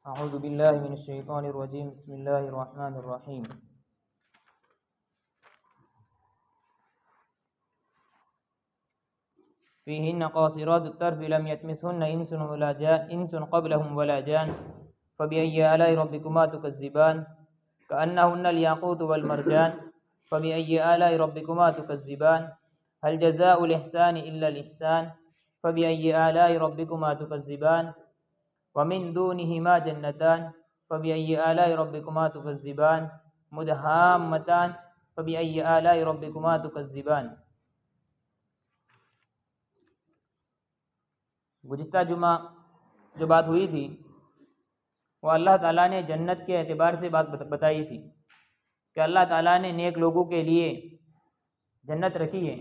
اعوذ باللہ من الشیطان الرجیم بسم اللہ الرحمن الرحیم فیہن قاصرات الطرف لم یطمثہن انس ولا جان انس قبلہم ولا جان فبأي آلاء ربكما تكذبان كأنهن الياقوت والمرجان فبأي آلاء ربكما تكذبان هل جزاء الإحسان إلا الإحسان فبأي آلاء ربكما تكذبان ومن دونهما جنتان فبأي آلاء ربكما تكذبان مدهامتان فبأي آلاء ربكما تكذبان۔ گزشتہ جمعہ جو بات ہوئی تھی وہ اللہ تعالیٰ نے جنت کے اعتبار سے بات بتائی تھی کہ اللہ تعالیٰ نے نیک لوگوں کے لیے جنت رکھی ہے،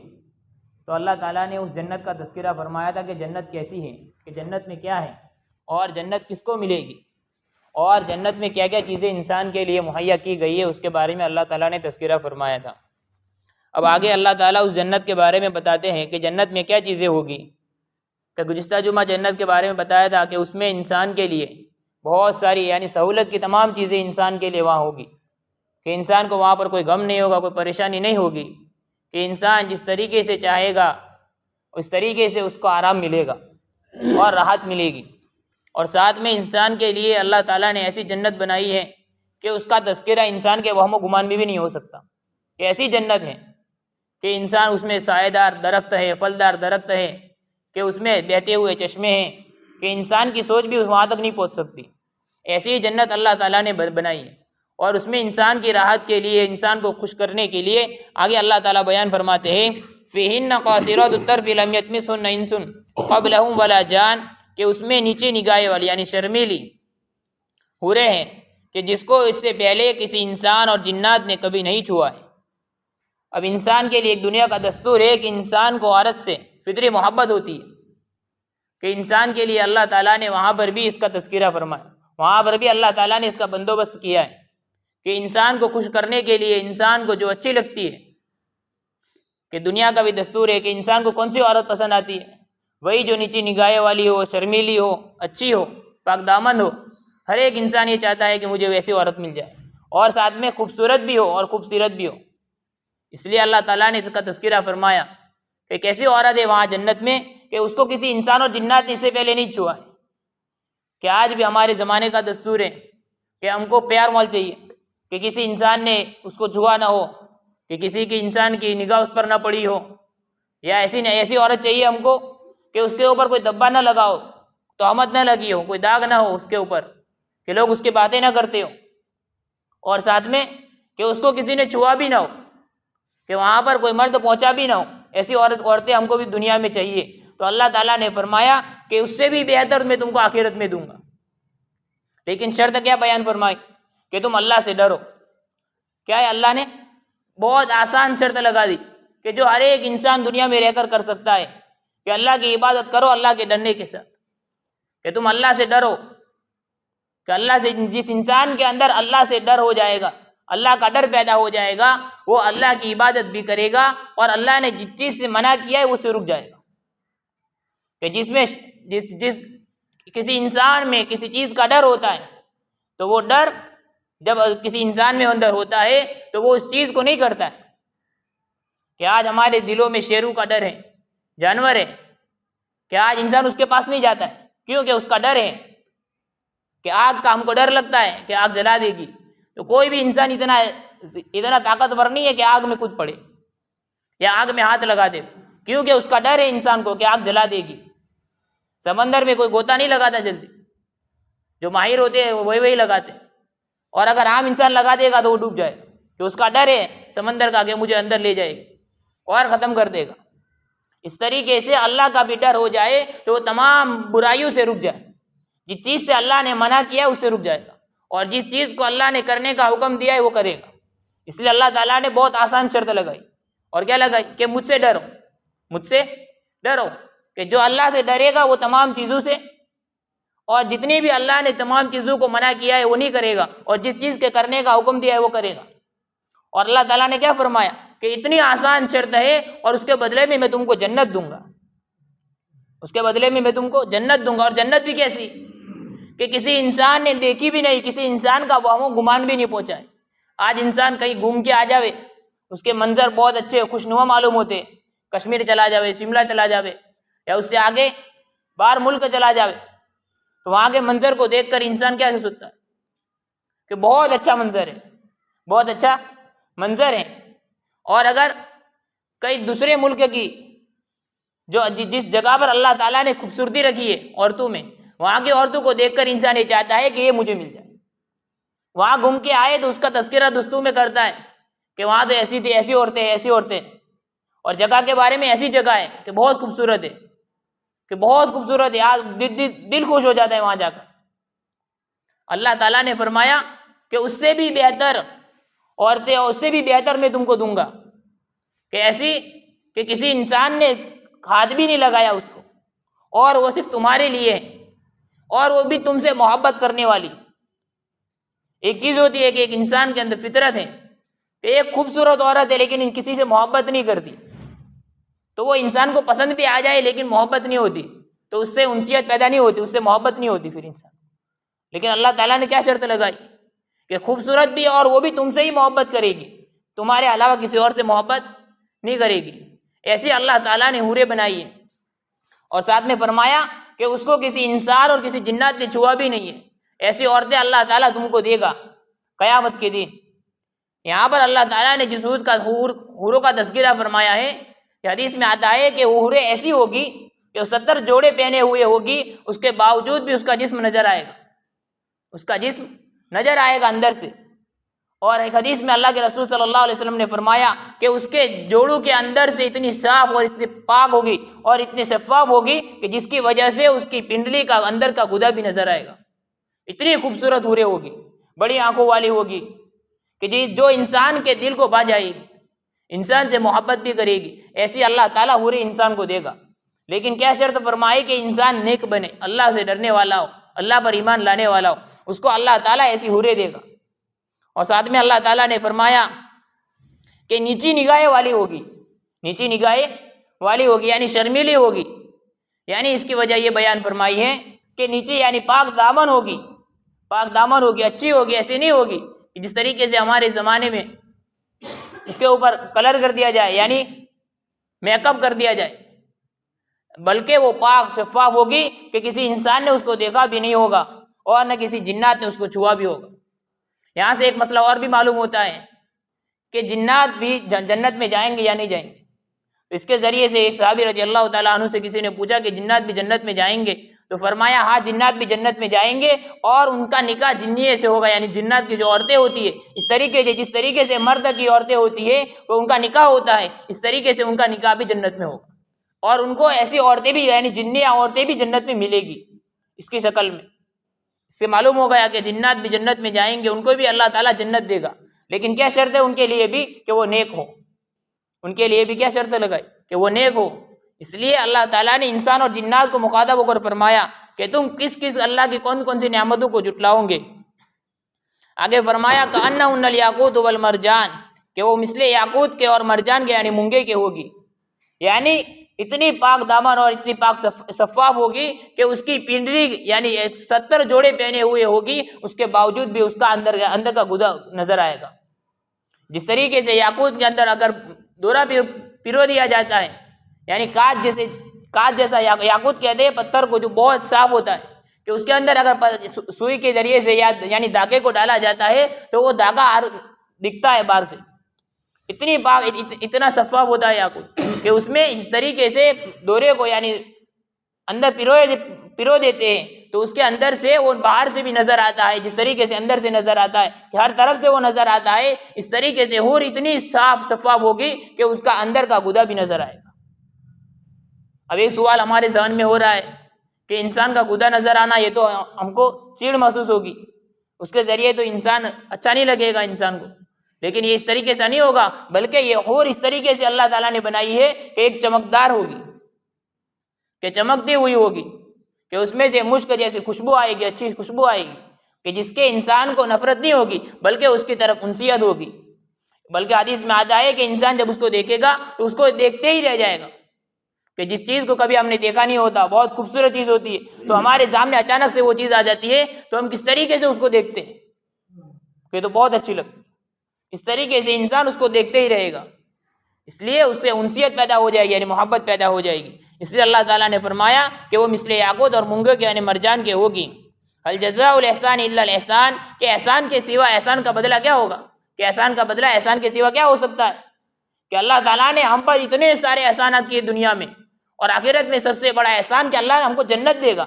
تو اللہ تعالیٰ نے اس جنت کا تذکرہ فرمایا تھا کہ جنت کیسی ہے، کہ جنت میں کیا ہے اور جنت کس کو ملے گی اور جنت میں کیا کیا چیزیں انسان کے لیے مہیا کی گئی ہے، اس کے بارے میں اللہ تعالیٰ نے تذکرہ فرمایا تھا۔ اب آگے اللہ تعالیٰ اس جنت کے بارے میں بتاتے ہیں کہ جنت میں کیا چیزیں ہوگی۔ کہ گزشتہ جمعہ جنت کے بارے میں بتایا تھا کہ اس میں انسان کے لیے بہت ساری یعنی سہولت کی تمام چیزیں انسان کے لیے وہاں ہوگی، کہ انسان کو وہاں پر کوئی غم نہیں ہوگا، کوئی پریشانی نہیں ہوگی، کہ انسان جس طریقے سے چاہے گا اس طریقے سے اس کو آرام ملے گا اور راحت ملے گی۔ اور ساتھ میں انسان کے لیے اللہ تعالیٰ نے ایسی جنت بنائی ہے کہ اس کا تذکرہ انسان کے وہم و گمان میں بھی نہیں ہو سکتا، کہ ایسی جنت ہے کہ انسان اس میں سایہ دار درخت ہے، پھلدار درخت ہے، کہ اس میں بہتے ہوئے چشمے ہیں، کہ انسان کی سوچ بھی وہاں تک نہیں پہنچ سکتی۔ ایسی جنت اللہ تعالیٰ نے بنائی ہے، اور اس میں انسان کی راحت کے لیے، انسان کو خوش کرنے کے لیے آگے اللہ تعالیٰ بیان فرماتے ہیں فیہن قاصرات الطرف لم یطمثہن انس قبلہم ولا جان، کہ اس میں نیچے نگاہ والی یعنی شرمیلی حوریں ہیں کہ جس کو اس سے پہلے کسی انسان اور جنات نے کبھی نہیں چھوا ہے۔ اب انسان کے لیے ایک دنیا کا دستور ہے کہ انسان کو عورت سے فطری محبت ہوتی ہے، کہ انسان کے لیے اللہ تعالیٰ نے وہاں پر بھی اس کا تذکرہ فرمایا، وہاں پر بھی اللہ تعالیٰ نے اس کا بندوبست کیا ہے کہ انسان کو خوش کرنے کے لیے انسان کو جو اچھی لگتی ہے، کہ دنیا کا بھی دستور ہے کہ انسان کو کون سی عورت پسند آتی ہے، وہی جو نیچی نگاہ والی ہو، شرمیلی ہو، اچھی ہو، پاک دامن ہو۔ ہر ایک انسان یہ چاہتا ہے کہ مجھے ویسی عورت مل جائے اور ساتھ میں خوبصورت بھی ہو اور خوبصورت بھی ہو۔ اس لیے اللہ تعالیٰ نے اس کا تذکرہ فرمایا کہ کیسی عورت ہے وہاں جنت میں کہ اس کو کسی انسان اور جنات نے اس سے پہلے نہیں چھوا ہے۔ کہ آج بھی ہمارے زمانے کا دستور ہے کہ ہم کو پیار مال چاہیے، کہ کسی انسان نے اس کو چھوا نہ ہو، کہ کسی کی انسان کی نگاہ اس پر نہ پڑی ہو، یا ایسی عورت چاہیے ہم کو کہ اس کے اوپر کوئی دبا نہ لگا ہو، تہمت نہ لگی ہو، کوئی داغ نہ ہو اس کے اوپر، کہ لوگ اس کی باتیں نہ کرتے ہو، اور ساتھ میں کہ اس کو کسی نے چھوا بھی نہ ہو، کہ وہاں پر کوئی مرد پہنچا بھی نہ ہو۔ ایسی عورتیں ہم کو بھی دنیا میں چاہیے۔ تو اللہ تعالیٰ نے فرمایا کہ اس سے بھی بہتر میں تم کو آخرت میں دوں گا، لیکن شرط کیا بیان فرمائی کہ تم اللہ سے ڈرو۔ کیا ہے؟ اللہ نے بہت آسان شرط لگا دی کہ جو ہر ایک انسان دنیا میں رہ کر سکتا ہے، کہ اللہ کی عبادت کرو اللہ کے ڈرنے کے ساتھ، کہ تم اللہ سے ڈرو، کہ اللہ سے جس انسان کے اندر اللہ سے ڈر ہو جائے گا، اللہ کا ڈر پیدا ہو جائے گا، وہ اللہ کی عبادت بھی کرے گا اور اللہ نے جس چیز سے منع کیا ہے اس سے رک جائے گا۔ کہ جس کسی انسان میں کسی چیز کا ڈر ہوتا ہے تو وہ ڈر جب کسی انسان میں اندر ہوتا ہے تو وہ اس چیز کو نہیں کرتا ہے۔ کہ آج ہمارے دلوں میں شیروں کا ڈر ہے، جانور ہے، کہ آج انسان اس کے پاس نہیں جاتا ہے، کیوں کہ اس کا ڈر ہے کہ آگ کا ہم کو ڈر لگتا ہے کہ آگ جلا دے گی۔ تو کوئی بھی انسان اتنا طاقتور نہیں ہے کہ آگ میں کود پڑے یا آگ میں ہاتھ لگا دے، کیونکہ اس کا ڈر ہے انسان کو کہ آگ جلا دے گی۔ سمندر میں کوئی غوطہ نہیں لگاتا جلدی، جو ماہر ہوتے ہیں وہی لگاتے، اور اگر عام انسان لگا دے گا تو وہ ڈوب جائے، کہ اس کا ڈر ہے سمندر کا کہ مجھے اندر لے جائے گا اور ختم کر دے گا۔ اس طریقے سے اللہ کا بھی ڈر ہو جائے تو وہ تمام برائیوں سے رک جائے، جس چیز سے اللہ نے منع کیا ہے اس سے رک جائے گا، اور جس چیز کو اللہ نے کرنے کا حکم دیا ہے وہ کرے گا۔ اس لیے اللہ تعالیٰ نے بہت آسان شرط لگائی، اور کیا لگائی کہ مجھ سے ڈرو، مجھ سے ڈرو، کہ جو اللہ سے ڈرے گا وہ تمام چیزوں سے، اور جتنی بھی اللہ نے تمام چیزوں کو منع کیا ہے وہ نہیں کرے گا، اور جس چیز کے کرنے کا حکم دیا ہے وہ کرے گا۔ اور اللہ تعالیٰ نے کیا فرمایا کہ اتنی آسان شرط ہے اور اس کے بدلے میں تم کو جنت دوں گا، اس کے بدلے میں تم کو جنت دوں گا۔ اور جنت بھی کیسی کہ کسی انسان نے دیکھی بھی نہیں، کسی انسان کا وہم و گمان بھی نہیں پہنچا ہے۔ آج انسان کہیں گھوم کے آ جاوے، اس کے منظر بہت اچھے خوشنما معلوم ہوتے، کشمیر چلا جاوے، شملہ چلا جاوے، یا اس سے آگے باہر ملک چلا جاوے، تو وہاں کے منظر کو دیکھ کر انسان کیا سوچتا ہے کہ بہت اچھا منظر ہے، بہت اچھا منظر ہے۔ اور اگر کئی دوسرے ملک کی جس جگہ پر اللہ تعالیٰ نے خوبصورتی رکھی ہے عورتوں میں، وہاں کی عورتوں کو دیکھ کر انسان یہ چاہتا ہے کہ یہ مجھے مل جائے۔ وہاں گھوم کے آئے تو اس کا تذکرہ دوستوں میں کرتا ہے کہ وہاں تو ایسی تھی، ایسی عورتیں، ایسی عورتیں، اور جگہ کے بارے میں ایسی جگہ ہے کہ بہت خوبصورت ہے، کہ بہت خوبصورت ہے، آج دل خوش ہو جاتا ہے وہاں جا کر۔ اللہ تعالیٰ نے فرمایا کہ اس سے بھی بہتر عورتیں اور اس سے بھی بہتر میں تم کو دوں گا، کہ ایسی کہ کسی انسان نے ہاتھ بھی نہیں لگایا اس کو، اور وہ صرف تمہارے لیے ہے، اور وہ بھی تم سے محبت کرنے والی۔ ایک چیز ہوتی ہے کہ ایک انسان کے اندر فطرت ہے کہ ایک خوبصورت عورت ہے لیکن کسی سے محبت نہیں کرتی، تو وہ انسان کو پسند بھی آ جائے لیکن محبت نہیں ہوتی، تو اس سے انسیت پیدا نہیں ہوتی، اس سے محبت نہیں ہوتی پھر انسان۔ لیکن اللہ تعالیٰ نے کیا شرط لگائی کہ خوبصورت بھی اور وہ بھی تم سے ہی محبت کرے گی، تمہارے علاوہ کسی اور سے محبت نہیں کرے گی۔ ایسی اللہ تعالیٰ نے حوریں بنائی ہے، اور ساتھ میں فرمایا کہ اس کو کسی انسان اور کسی جنات نے چھوا بھی نہیں ہے۔ ایسی عورتیں اللہ تعالیٰ تم کو دے گا قیامت کے دن۔ یہاں پر اللہ تعالیٰ نے جس حوروں کا تذکرہ فرمایا ہے کہ حدیث میں آتا ہے کہ وہ حوریں ایسی ہوگی کہ وہ 70 جوڑے پہنے ہوئے ہوگی، اس کے باوجود بھی اس کا جسم نظر آئے گا، اس کا جسم نظر آئے گا اندر سے۔ اور ایک حدیث میں اللہ کے رسول صلی اللہ علیہ وسلم نے فرمایا کہ اس کے جوڑوں کے اندر سے اتنی صاف اور اتنی پاک ہوگی اور اتنی شفاف ہوگی کہ جس کی وجہ سے اس کی پنڈلی کا اندر کا گدا بھی نظر آئے گا۔ اتنی خوبصورت حوریں ہوگی، بڑی آنکھوں والی ہوگی کہ جو انسان کے دل کو بھا جائے گی، انسان سے محبت بھی کرے گی۔ ایسی اللہ تعالیٰ حوریں انسان کو دے گا، لیکن کیا شرط فرمائی کہ انسان نیک بنے، اللہ سے ڈرنے والا ہو، اللہ پر ایمان لانے والا ہو، اس کو اللہ تعالیٰ ایسی حوریں دے گا۔ اور ساتھ میں اللہ تعالیٰ نے فرمایا کہ نیچی نگاہیں والی ہوگی، نیچی نگاہیں والی ہوگی یعنی شرمیلی ہوگی، یعنی اس کی وجہ یہ بیان فرمائی ہے کہ نیچی یعنی پاک دامن ہوگی، پاک دامن ہوگی، اچھی ہوگی۔ ایسی نہیں ہوگی کہ جس طریقے سے ہمارے زمانے میں اس کے اوپر کلر کر دیا جائے، یعنی میک اپ کر دیا جائے، بلکہ وہ پاک شفاف ہوگی کہ کسی انسان نے اس کو دیکھا بھی نہیں ہوگا اور نہ کسی جنات نے اس کو چھوا بھی ہوگا۔ یہاں سے ایک مسئلہ اور بھی معلوم ہوتا ہے کہ جنات بھی جنت میں جائیں گے یا نہیں جائیں گے۔ تو اس کے ذریعے سے ایک صحابی رضی اللہ تعالیٰ عنہ سے کسی نے پوچھا کہ جنات بھی جنت میں جائیں گے؟ تو فرمایا ہاں جنات بھی جنت میں جائیں گے، اور ان کا نکاح جنیے سے ہوگا، یعنی جنات کی جو عورتیں ہوتی ہے اس طریقے سے جس طریقے سے مرد کی عورتیں ہوتی ہے تو ان کا نکاح ہوتا ہے، اس طریقے سے ان کا نکاح بھی جنت میں ہوگا، اور ان کو ایسی عورتیں بھی یعنی جنی عورتیں بھی جنت میں ملے گی اس کی شکل میں۔ اس سے معلوم ہو گیا کہ جنات بھی جنت میں جائیں گے، ان کو بھی اللہ تعالیٰ جنت دے گا، لیکن کیا شرط ہے ان کے لیے بھی کہ وہ نیک ہو، ان کے لیے بھی کیا شرط لگائی کہ وہ نیک ہو۔ اس لیے اللہ تعالیٰ نے انسان اور جنات کو مخاطب ہو کر فرمایا کہ تم کس کس اللہ کی کون کون سی نعمتوں کو جھٹلاؤ گے۔ آگے فرمایا کأنہن الیاقوت والمرجان، کہ وہ مثل یاقوت کے اور مرجان کے یعنی مونگے کے ہوگی، یعنی اتنی پاک دامن اور اتنی پاک شفاف ہوگی کہ اس کی پنڈلی یعنی 70 جوڑے پہنے ہوئے ہوگی، اس کے باوجود بھی اس کا اندر کا گدا نظر آئے گا۔ جس طریقے سے یاقوت کے اندر اگر دورہ پرو دیا جاتا ہے، یعنی کانچ جیسا یاقوت کہتے ہیں پتھر کو جو بہت صاف ہوتا ہے، کہ اس کے اندر اگر سوئی کے ذریعے سے یعنی دھاگے کو ڈالا جاتا ہے تو وہ دھاگا دکھتا ہے باہر سے، اتنی پاک اتنا شفاف ہوتا ہے یاقوت کہ اس میں اس طریقے سے دورے کو یعنی اندر پرو دیتے ہیں تو اس کے اندر سے وہ باہر سے بھی نظر آتا ہے، جس طریقے سے اندر سے نظر آتا ہے کہ ہر طرف سے وہ نظر آتا ہے، اس طریقے سے حور اتنی صاف شفاف ہوگی کہ اس کا اندر کا گدا بھی نظر آئے گا۔ اب ایک سوال ہمارے ذہن میں ہو رہا ہے کہ انسان کا گدا نظر آنا یہ تو ہم کو چیڑ محسوس ہوگی، اس کے ذریعے تو انسان اچھا نہیں لگے گا انسان کو، لیکن یہ اس طریقے سے نہیں ہوگا، بلکہ یہ حور اس طریقے سے اللہ تعالیٰ نے بنائی ہے کہ ایک چمکدار ہوگی، کہ چمکتی ہوئی ہوگی، کہ اس میں سے مشک جیسی خوشبو آئے گی، اچھی خوشبو آئے گی، کہ جس کے انسان کو نفرت نہیں ہوگی بلکہ اس کی طرف انسیت ہوگی۔ بلکہ حدیث میں آتا ہے کہ انسان جب اس کو دیکھے گا تو اس کو دیکھتے ہی رہ جائے گا، کہ جس چیز کو کبھی ہم نے دیکھا نہیں ہوتا، بہت خوبصورت چیز ہوتی ہے، تو ہمارے سامنے اچانک سے وہ چیز آ جاتی ہے تو ہم کس طریقے سے اس کو دیکھتے ہیں کہ تو بہت اچھی لگتی ہے، اس طریقے سے انسان اس کو دیکھتے ہی رہے گا، اس لیے اس سے انسیت پیدا ہو جائے گی، یعنی محبت پیدا ہو جائے گی۔ اس لیے اللہ تعالیٰ نے فرمایا کہ وہ مثل یاقوت اور منگے کے یعنی مرجان کے ہوگی۔ هل جزاء الاحسان الا الاحسان، کہ احسان کے سوا احسان کا بدلہ کیا ہوگا، کہ احسان کا بدلہ احسان کے سوا کیا ہو سکتا ہے، کہ اللہ تعالیٰ نے ہم پر اتنے سارے احسانات کیے دنیا میں، اور آخرت میں سب سے بڑا احسان کہ اللہ ہم کو جنت دے گا۔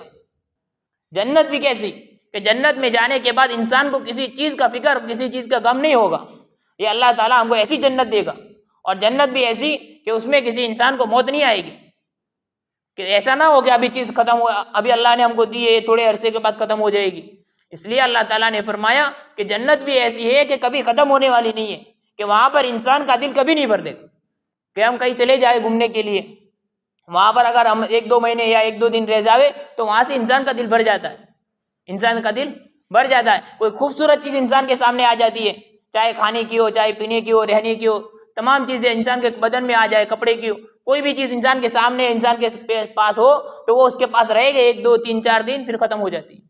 جنت بھی کیسی، کہ جنت میں جانے کے بعد انسان کو کسی چیز کا فکر، کسی چیز کا غم نہیں ہوگا، یہ اللہ تعالیٰ ہم کو ایسی جنت دے گا، اور جنت بھی ایسی کہ اس میں کسی انسان کو موت نہیں آئے گی، کہ ایسا نہ ہو کہ ابھی چیز ختم ہو، ابھی اللہ نے ہم کو دی ہے تھوڑے عرصے کے بعد ختم ہو جائے گی۔ اس لیے اللہ تعالیٰ نے فرمایا کہ جنت بھی ایسی ہے کہ کبھی ختم ہونے والی نہیں ہے، کہ وہاں پر انسان کا دل کبھی نہیں بھر دے گا، کہ ہم کہیں چلے جائیں گھومنے کے لیے، وہاں پر اگر ہم 1-2 مہینے یا 1-2 دن رہ جاوے تو وہاں سے انسان کا دل بھر جاتا ہے، انسان کا دل بھر جاتا ہے۔ کوئی خوبصورت چیز انسان کے سامنے آ جاتی ہے، چاہے کھانے کی ہو، چاہے پینے کی ہو، رہنے کی ہو، تمام چیزیں انسان کے بدن میں آ جائے، کپڑے کی ہو، کوئی بھی چیز انسان کے سامنے، انسان کے پاس ہو تو وہ اس کے پاس رہے گا 1-2-3-4 دن، پھر ختم ہو جاتی ہے،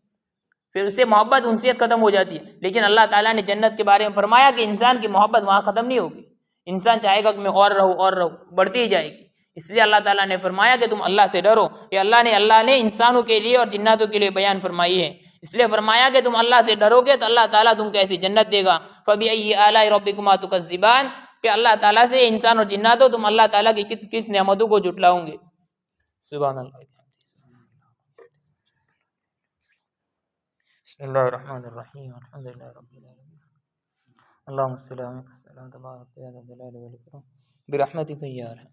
پھر اس سے محبت انسیت ختم ہو جاتی ہے۔ لیکن اللہ تعالیٰ نے جنت کے بارے میں فرمایا کہ انسان کی محبت وہاں ختم نہیں ہوگی، انسان چاہے گا کہ میں اور رہوں، بڑھتی ہی جائے گی۔ اس لیے اللہ تعالیٰ نے فرمایا کہ تم اللہ سے ڈرو، یہ اللہ نے انسانوں کے لیے اور جناتوں کے لیے بیان فرمائی ہے، اس لیے فرمایا کہ تم اللہ سے ڈرو گے تو اللہ تعالیٰ تم کو ایسی جنت دے گا۔ فَبِأَيِّ آلَاءِ رَبِّكُمَا تُكَذِّبَانِ، کہ اللہ تعالیٰ سے انسان اور جناتوں تم اللہ تعالیٰ کی کس کس نعمتوں کو جھٹلاؤں گے۔ سبحان اللہ۔ بسم اللہ الرحمن الرحیم، الحمد للہ رب العالمین، اللہم صلی علیہ وسلم تبارک یا ذا الجلال والاکرام برحمتک یا ارحم۔